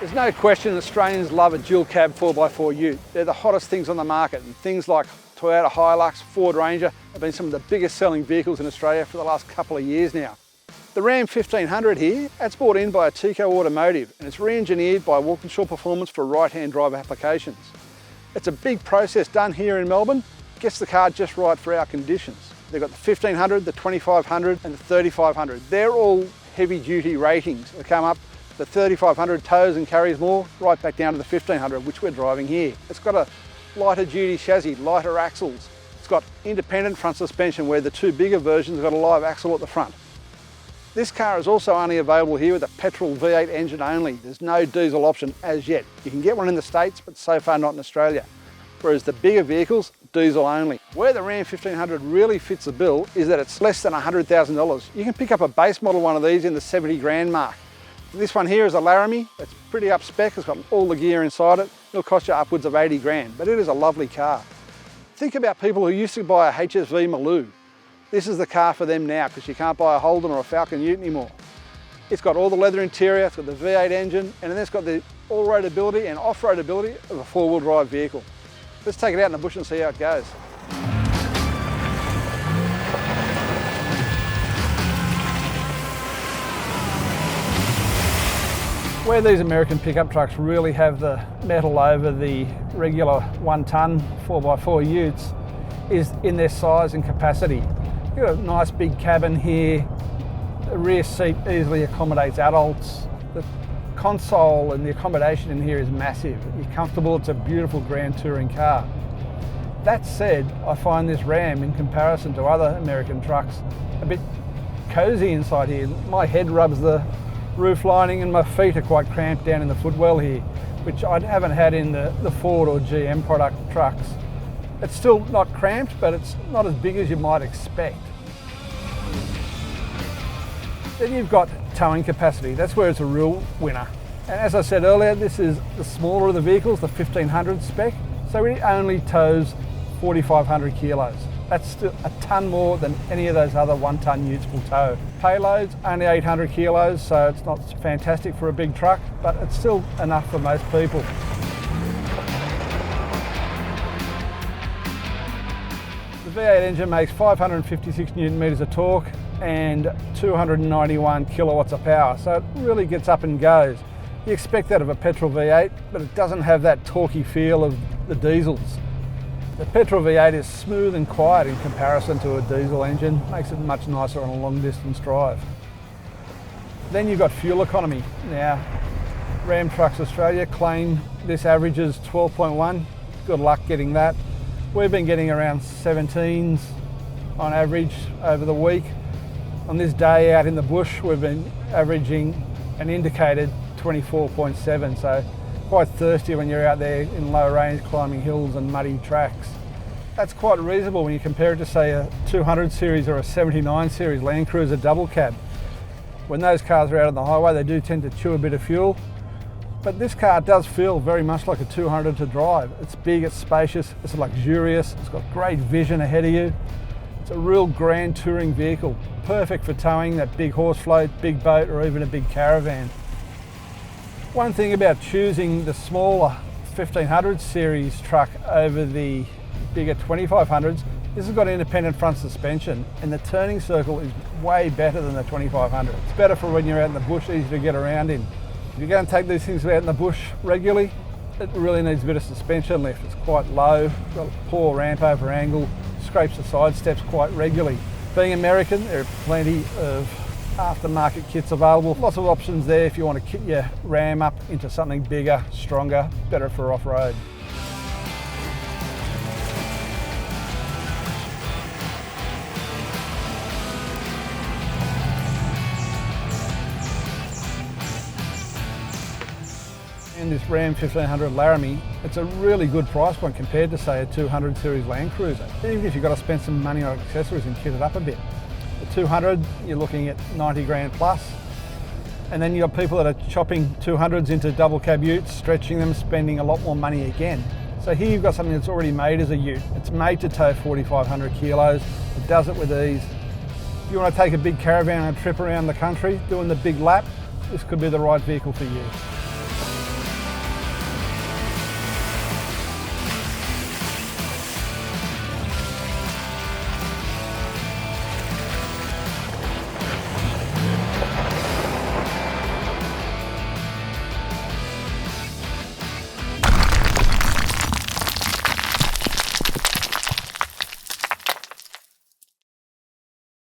There's no question Australians love a dual cab 4x4 ute. They're the hottest things on the market, and things like Toyota Hilux, Ford Ranger have been some of the biggest selling vehicles in Australia for the last couple of years now. The Ram 1500 here, that's brought in by Tico Automotive, and it's re-engineered by Walkinshaw Performance for right-hand drive applications. It's a big process done here in Melbourne, gets the car just right for our conditions. They've got the 1500, the 2500 and the 3500. They're all heavy duty ratings. They come up, the 3500 tows and carries more, right back down to the 1500, which we're driving here. It's got a lighter duty chassis, lighter axles. It's got independent front suspension where the two bigger versions have got a live axle at the front. This car is also only available here with a petrol V8 engine only. There's no diesel option as yet. You can get one in the States, but so far not in Australia. Whereas the bigger vehicles, diesel only. Where the Ram 1500 really fits the bill is that it's less than $100,000. You can pick up a base model one of these in the 70 grand mark. This one here is a Laramie. It's pretty up spec, it's got all the gear inside it. It'll cost you upwards of 80 grand, but it is a lovely car. Think about people who used to buy a HSV Maloo. This is the car for them now, because you can't buy a Holden or a Falcon Ute anymore. It's got all the leather interior, it's got the V8 engine, and then it's got the all-road ability and off-road ability of a four-wheel drive vehicle. Let's take it out in the bush and see how it goes. Where these American pickup trucks really have the metal over the regular 1-ton 4x4 utes is in their size and capacity. You've got a nice big cabin here. The rear seat easily accommodates adults. The console and the accommodation in here is massive. You're comfortable, it's a beautiful grand touring car. That said, I find this Ram, in comparison to other American trucks, a bit cozy inside here. My head rubs the roof lining and my feet are quite cramped down in the footwell here, which I haven't had in the Ford or GM product trucks. It's still not cramped, but it's not as big as you might expect. Then you've got towing capacity. That's where it's a real winner. And as I said earlier, this is the smaller of the vehicles, the 1500 spec, so it only tows 4,500 kilos. That's still a ton more than any of those other 1-ton utes will tow. Payload's only 800 kilos, so it's not fantastic for a big truck, but it's still enough for most people. The V8 engine makes 556 Newton meters of torque and 291 kilowatts of power, so it really gets up and goes. You expect that of a petrol V8, but it doesn't have that torquey feel of the diesels. The petrol V8 is smooth and quiet in comparison to a diesel engine, makes it much nicer on a long distance drive. Then you've got fuel economy. Now, Ram Trucks Australia claim this averages 12.1, good luck getting that. We've been getting around 17s on average over the week. On this day out in the bush, we've been averaging an indicated 24.7, so quite thirsty when you're out there in low range climbing hills and muddy tracks. That's quite reasonable when you compare it to, say, a 200 series or a 79 series LandCruiser double cab. When those cars are out on the highway, they do tend to chew a bit of fuel, but this car does feel very much like a 200 to drive. It's big, it's spacious, it's luxurious, it's got great vision ahead of you. It's a real grand touring vehicle, perfect for towing that big horse float, big boat, or even a big caravan. One thing about choosing the smaller 1500 series truck over the bigger 2500s, this has got independent front suspension, and the turning circle is way better than the 2500. It's better for when you're out in the bush, easy to get around in. If you're going to take these things out in the bush regularly, it really needs a bit of suspension lift. It's quite low, got a poor ramp over angle, scrapes the side steps quite regularly. Being American, there are plenty of aftermarket kits available. Lots of options there if you want to kit your Ram up into something bigger, stronger, better for off-road. And this Ram 1500 Laramie, it's a really good price point compared to, say, a 200 series LandCruiser. Even if you've got to spend some money on accessories and kit it up a bit. The 200, you're looking at 90 grand plus. And then you've got people that are chopping 200s into double cab utes, stretching them, spending a lot more money again. So here you've got something that's already made as a ute. It's made to tow 4,500 kilos. It does it with ease. If you want to take a big caravan and trip around the country, doing the big lap, this could be the right vehicle for you.